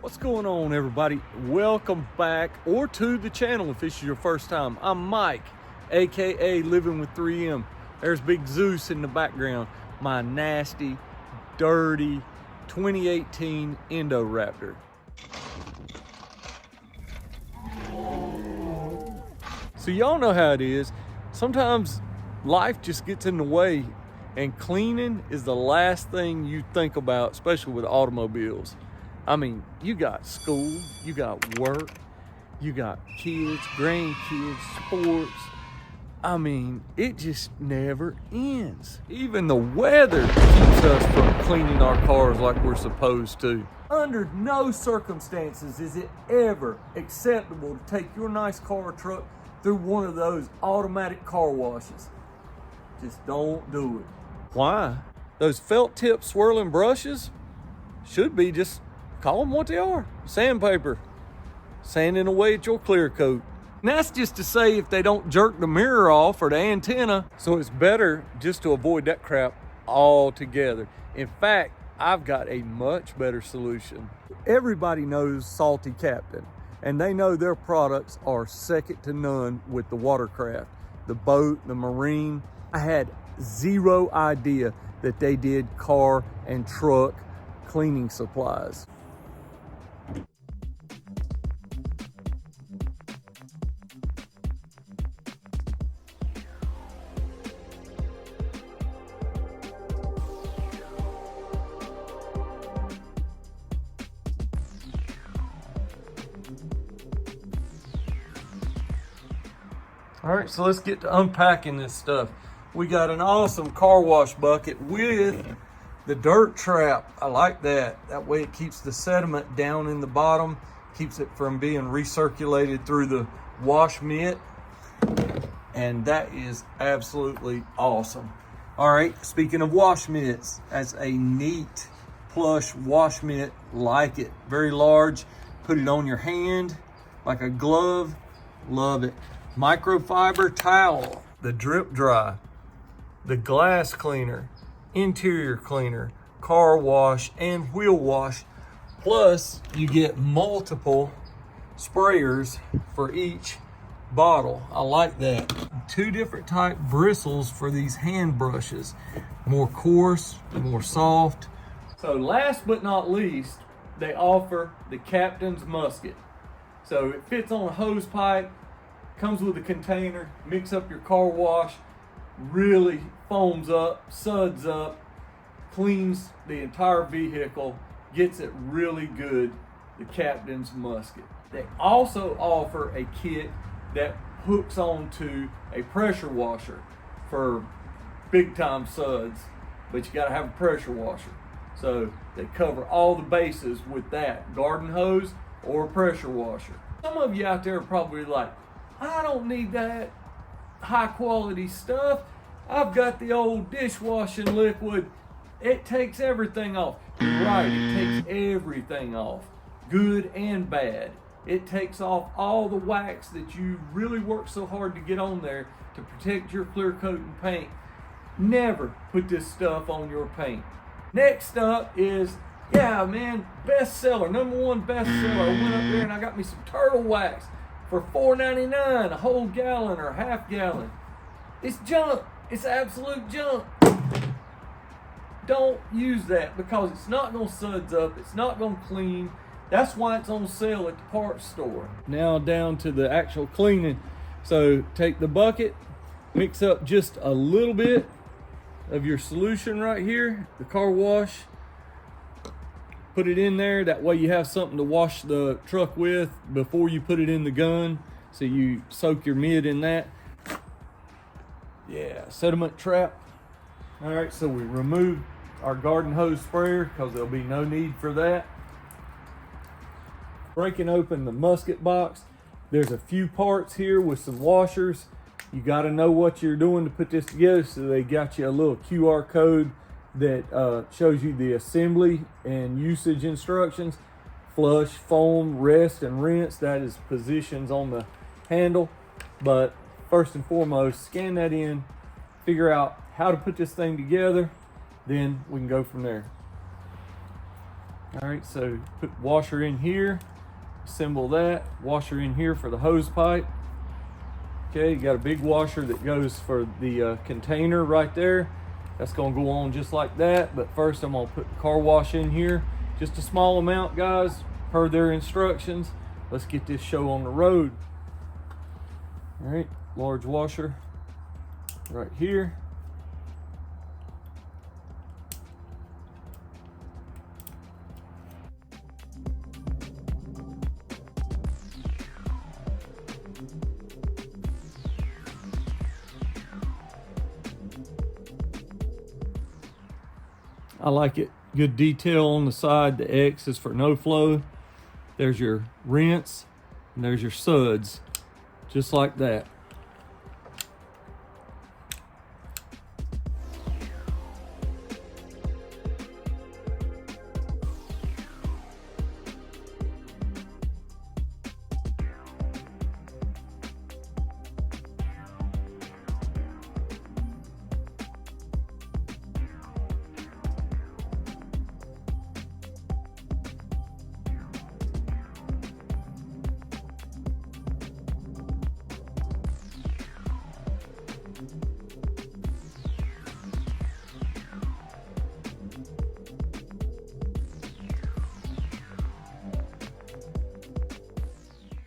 What's going on, everybody? Welcome back or to the channel if this is your first time. I'm Mike, aka Living with 3M. There's Big Zeus in the background, my nasty, dirty 2018 Indo Raptor. So y'all know how it is. Sometimes life just gets in the way, and cleaning is the last thing you think about, especially with automobiles. I mean, you got school, you got work, you got kids, grandkids, sports. I mean, it just never ends. Even the weather keeps us from cleaning our cars like we're supposed to. Under no circumstances is it ever acceptable to take your nice car or truck through one of those automatic car washes. Just don't do it. Why? Those felt tip swirling brushes should be just, call them what they are, sandpaper, sanding away at your clear coat. And that's just to say if they don't jerk the mirror off or the antenna. So it's better just to avoid that crap altogether. In fact, I've got a much better solution. Everybody knows Salty Captain, and they know their products are second to none with the watercraft, the boat, the marine. I had zero idea that they did car and truck cleaning supplies. All right, so let's get to unpacking this stuff. We got an awesome car wash bucket with the dirt trap. I like that. That way it keeps the sediment down in the bottom, keeps it from being recirculated through the wash mitt. And that is absolutely awesome. All right, speaking of wash mitts, that's a neat plush wash mitt, like it. Very large, put it on your hand like a glove, love it. Microfiber towel, the drip dry, the glass cleaner, interior cleaner, car wash, and wheel wash. Plus, you get multiple sprayers for each bottle. I like that. 2 different type bristles for these hand brushes. More coarse, more soft. So last but not least, they offer the Captain's Musket. So it fits on a hose pipe, comes with a container, mix up your car wash, really foams up, suds up, cleans the entire vehicle, gets it really good, the Captain's Musket. They also offer a kit that hooks onto a pressure washer for big time suds, but you gotta have a pressure washer. So they cover all the bases with that, garden hose or a pressure washer. Some of you out there are probably like, I don't need that high quality stuff. I've got the old dishwashing liquid. It takes everything off. You're right, it takes everything off, good and bad. It takes off all the wax that you really work so hard to get on there to protect your clear coat and paint. Never put this stuff on your paint. Next up is, yeah man, bestseller, #1 bestseller. I went up there and I got me some turtle wax for $4.99, a whole gallon or half gallon. It's junk. It's absolute junk. Don't use that because it's not going to suds up. It's not going to clean. That's why it's on sale at the parts store. Now down to the actual cleaning. So take the bucket, mix up just a little bit of your solution right here, the car wash. Put it in there, that way you have something to wash the truck with before you put it in the gun. So you soak your mid in that. Yeah, sediment trap. All right, so we removed our garden hose sprayer because there'll be no need for that. Breaking open the Musket box. There's a few parts here with some washers. You gotta know what you're doing to put this together, so they got you a little QR code that shows you the assembly and usage instructions. Flush, foam, rest, and rinse. That is positions on the handle. But first and foremost, scan that in, figure out how to put this thing together, then we can go from there. All right, so put washer in here, assemble that, washer in here for the hose pipe. Okay, you got a big washer that goes for the container right there. That's gonna go on just like that, but first I'm gonna put the car wash in here. Just a small amount, guys, per their instructions. Let's get this show on the road. All right, large washer right here. I like it. Good detail on the side. The X is for no flow. There's your rinse, and there's your suds, just like that.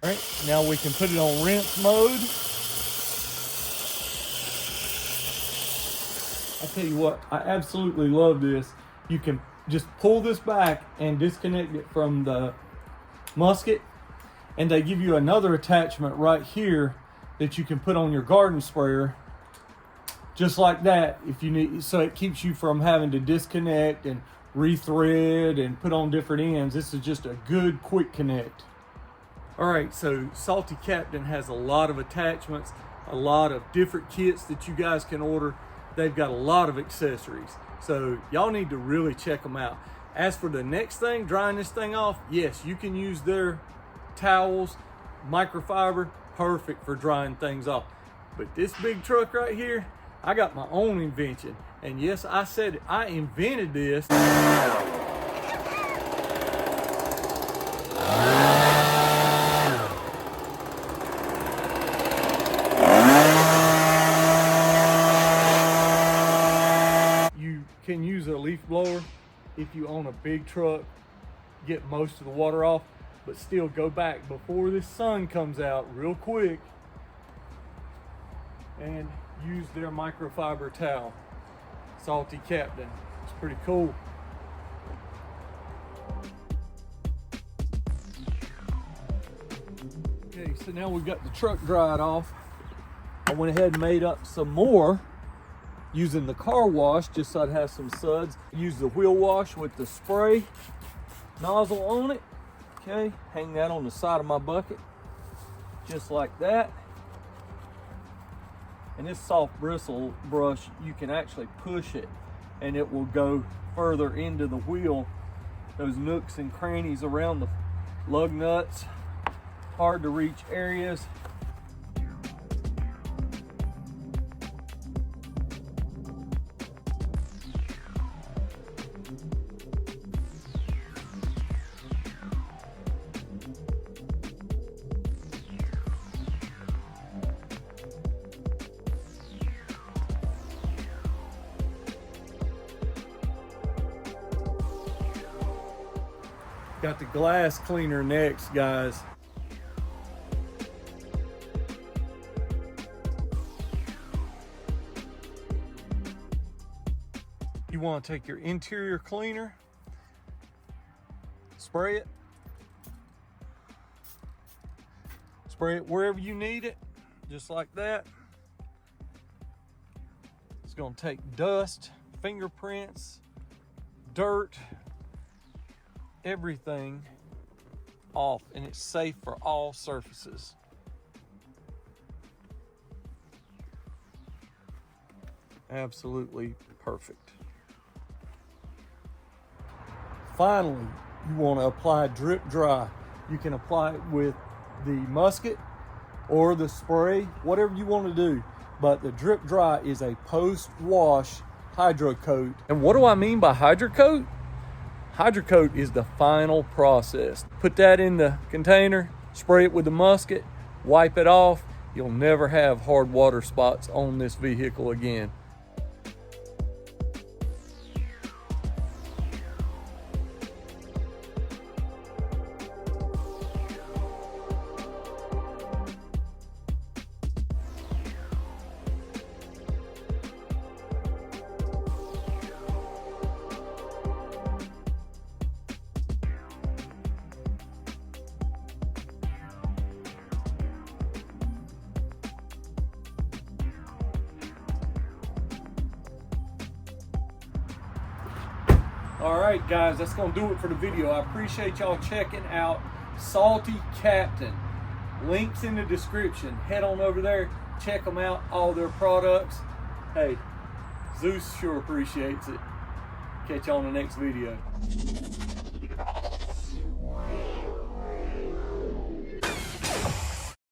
All right, now we can put it on rinse mode. I tell you what, I absolutely love this. You can just pull this back and disconnect it from the Musket, and they give you another attachment right here that you can put on your garden sprayer, just like that if you need, so it keeps you from having to disconnect and rethread and put on different ends. This is just a good quick connect. All right, so Salty Captain has a lot of attachments, a lot of different kits that you guys can order. They've got a lot of accessories, so y'all need to really check them out. As for the next thing, drying this thing off, yes, you can use their towels, microfiber, perfect for drying things off. But this big truck right here, I got my own invention. And yes, I said it, I invented this. Can use a leaf blower if you own a big truck, get most of the water off, but still go back before the sun comes out real quick and use their microfiber towel. Salty Captain, it's pretty cool. Okay, so now we've got the truck dried off. I went ahead and made up some more using the car wash just so I'd have some suds. Use the wheel wash with the spray nozzle on it. Okay, hang that on the side of my bucket, just like that. And this soft bristle brush, you can actually push it and it will go further into the wheel. Those nooks and crannies around the lug nuts, hard to reach areas. Got the glass cleaner next, guys. You want to take your interior cleaner, spray it wherever you need it, just like that. It's going to take dust, fingerprints, dirt, everything off, and it's safe for all surfaces. Absolutely perfect. Finally, you want to apply drip dry. You can apply it with the Musket or the spray, whatever you want to do, but the drip dry is a post-wash hydro coat. And what do I mean by hydro coat? Hydrocoat is the final process. Put that in the container, spray it with the Musket, wipe it off. You'll never have hard water spots on this vehicle again. All right, guys, that's gonna do it for the video. I appreciate y'all checking out Salty Captain. Links in the description. Head on over there, check them out, all their products. Hey, Zeus sure appreciates it. Catch you on the next video.